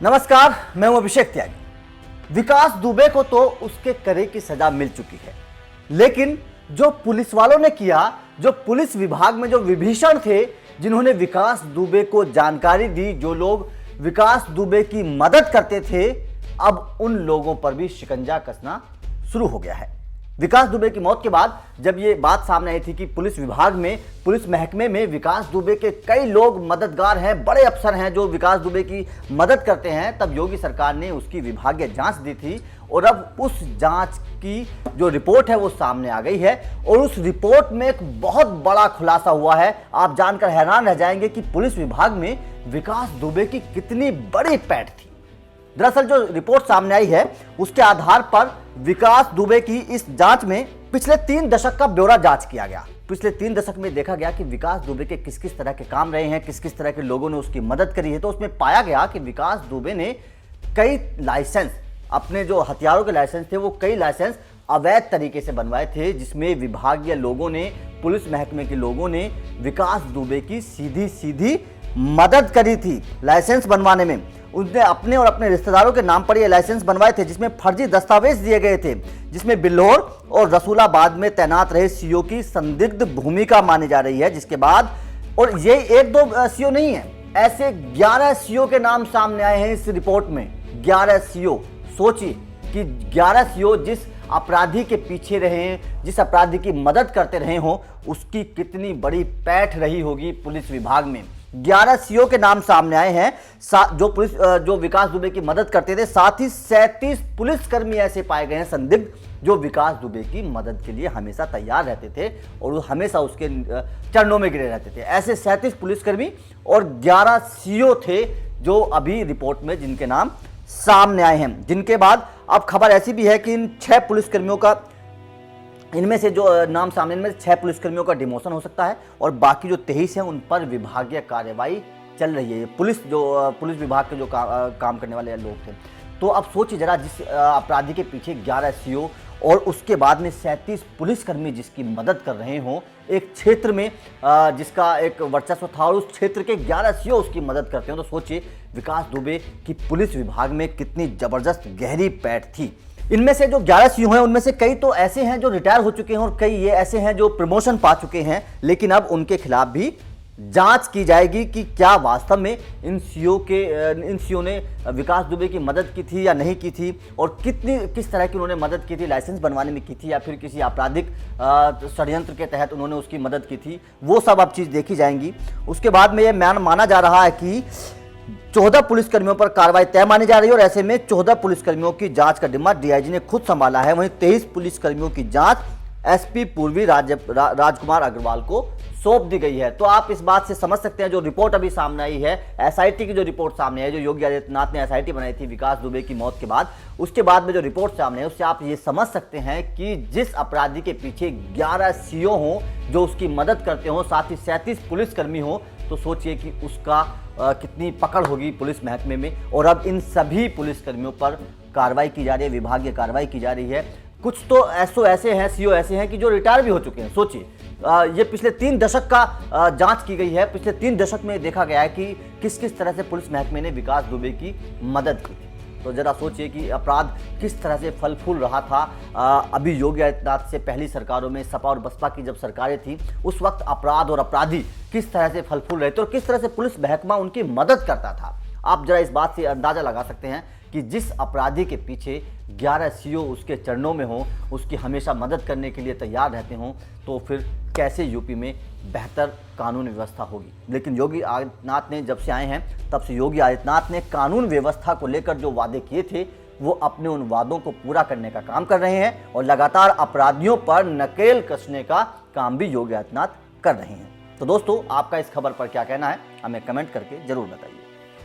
नमस्कार, मैं हूं अभिषेक त्यागी। विकास दुबे को तो उसके करे की सजा मिल चुकी है, लेकिन जो पुलिस वालों ने किया, जो पुलिस विभाग में जो विभीषण थे, जिन्होंने विकास दुबे को जानकारी दी, जो लोग विकास दुबे की मदद करते थे, अब उन लोगों पर भी शिकंजा कसना शुरू हो गया है। विकास दुबे की मौत के बाद जब ये बात सामने आई थी कि पुलिस विभाग में, पुलिस महकमे में विकास दुबे के कई लोग मददगार हैं, बड़े अफसर हैं जो विकास दुबे की मदद करते हैं, तब योगी सरकार ने उसकी विभागीय जांच दी थी और अब उस जांच की जो रिपोर्ट है वो सामने आ गई है और उस रिपोर्ट में एक बहुत बड़ा खुलासा हुआ है। आप जानकर हैरान रह जाएंगे कि पुलिस विभाग में विकास दुबे की कितनी बड़ी पैठ थी। दरअसल जो रिपोर्ट सामने आई है उसके आधार पर विकास दुबे की इस जांच में पिछले 3 दशक का ब्यौरा जांच किया गया। पिछले 3 दशक में देखा गया कि विकास दुबे के किस किस तरह के काम रहे हैं, किस किस तरह के लोगों ने उसकी मदद करी है। तो उसमें पाया गया कि विकास दुबे ने कई लाइसेंस, अपने जो हथियारों के लाइसेंस थे वो कई लाइसेंस अवैध तरीके से बनवाए थे, जिसमें विभागीय लोगों ने, पुलिस महकमे के लोगों ने विकास दुबे की सीधी सीधी मदद करी थी लाइसेंस बनवाने में। उसने अपने और अपने रिश्तेदारों के नाम पर ये लाइसेंस बनवाए थे, जिसमें फर्जी दस्तावेज दिए गए थे, जिसमें बिल्हौर और रसूलाबाद में तैनात रहे सीओ की संदिग्ध भूमिका मानी जा रही है। जिसके बाद, और ये 1-2 सीओ नहीं है, ऐसे 11 सीओ के नाम सामने आए हैं इस रिपोर्ट में। 11 सीओ, सोचिए कि 11 सीओ जिस अपराधी के पीछे रहे हैं, जिस अपराधी की मदद करते रहे हों, उसकी कितनी बड़ी पैठ रही होगी पुलिस विभाग में। 11 सीओ के नाम सामने आए हैं जो विकास दुबे की मदद करते थे। साथ ही 37 पुलिसकर्मी ऐसे पाए गए हैं संदिग्ध, जो विकास दुबे की मदद के लिए हमेशा तैयार रहते थे और हमेशा उसके चरणों में गिरे रहते थे। ऐसे 37 पुलिसकर्मी और 11 सीओ थे जो अभी रिपोर्ट में जिनके नाम सामने आए हैं। जिनके बाद अब खबर ऐसी भी है कि इन 6 पुलिसकर्मियों का, इनमें से जो नाम सामने, इनमें से 6 पुलिसकर्मियों का डिमोशन हो सकता है और बाकी जो 23 हैं उन पर विभागीय कार्रवाई चल रही है। पुलिस विभाग के जो काम करने वाले लोग थे। तो अब सोचिए जरा, जिस अपराधी के पीछे 11 सीओ और उसके बाद में 37 पुलिसकर्मी जिसकी मदद कर रहे हों, एक क्षेत्र में जिसका एक वर्चस्व था और उस क्षेत्र के 11 सीओ उसकी मदद करते हो, तो सोचिए विकास दुबे की पुलिस विभाग में कितनी जबरदस्त गहरी पैठ थी। इनमें से जो 11 सीओ हैं उनमें से कई तो ऐसे हैं जो रिटायर हो चुके हैं और कई ये ऐसे हैं जो प्रमोशन पा चुके हैं, लेकिन अब उनके खिलाफ भी जांच की जाएगी कि क्या वास्तव में इन सीओ ने विकास दुबे की मदद की थी या नहीं की थी, और किस तरह की उन्होंने मदद की थी, लाइसेंस बनवाने में की थी या फिर किसी आपराधिक षड्यंत्र के तहत उन्होंने उसकी मदद की थी। वो सब अब चीज़ देखी जाएंगी। उसके बाद में यह माना जा रहा है कि 14 पुलिसकर्मियों पर कार्रवाई तय मानी जा रही है और ऐसे में 14 पुलिसकर्मियों की जांच का जिम्मा डीआईजी ने खुद संभाला है। वहीं 23 पुलिसकर्मियों की जांच एसपी पूर्वी राजकुमार अग्रवाल को सौंप दी गई है। तो आप इस बात से समझ सकते हैं, जो रिपोर्ट अभी सामने आई है, एसआईटी की जो रिपोर्ट सामने आई है, जो योगी आदित्यनाथ ने एसआईटी बनाई थी विकास दुबे की मौत के बाद, उसके बाद में जो रिपोर्ट सामने है उससे आप ये समझ सकते हैं कि जिस अपराधी के पीछे 11 सीओ हों जो उसकी मदद करते हों, साथ ही 37 पुलिसकर्मी हों, तो सोचिए कि उसका कितनी पकड़ होगी पुलिस महकमे में। और अब इन सभी पुलिसकर्मियों पर कार्रवाई की जा रही है, विभागीय कार्रवाई की जा रही है। कुछ तो ऐसे हैं, सीओ ऐसे हैं कि जो रिटायर भी हो चुके हैं। सोचिए, ये पिछले 3 दशक का जांच की गई है। पिछले 3 दशक में देखा गया है कि किस किस तरह से पुलिस महकमे ने विकास दुबे की मदद की थी। तो जरा सोचिए कि अपराध किस तरह से फल फूल रहा था। अभी योगी आदित्यनाथ से पहली सरकारों में सपा और बसपा की जब सरकारें थी, उस वक्त अपराध और अपराधी किस तरह से फल फूल रहे थे और किस तरह से पुलिस महकमा उनकी मदद करता था। आप जरा इस बात से अंदाजा लगा सकते हैं कि जिस अपराधी के पीछे 11 सीओ उसके चरणों में हों, उसकी हमेशा मदद करने के लिए तैयार रहते हों, तो फिर कैसे यूपी में बेहतर कानून व्यवस्था होगी। लेकिन योगी आदित्यनाथ ने जब से आए हैं तब से योगी आदित्यनाथ ने कानून व्यवस्था को लेकर जो वादे किए थे वो अपने उन वादों को पूरा करने का काम कर रहे हैं और लगातार अपराधियों पर नकेल कसने का काम भी योगी आदित्यनाथ कर रहे हैं। तो दोस्तों, आपका इस खबर पर क्या कहना है, हमें कमेंट करके जरूर बताइए।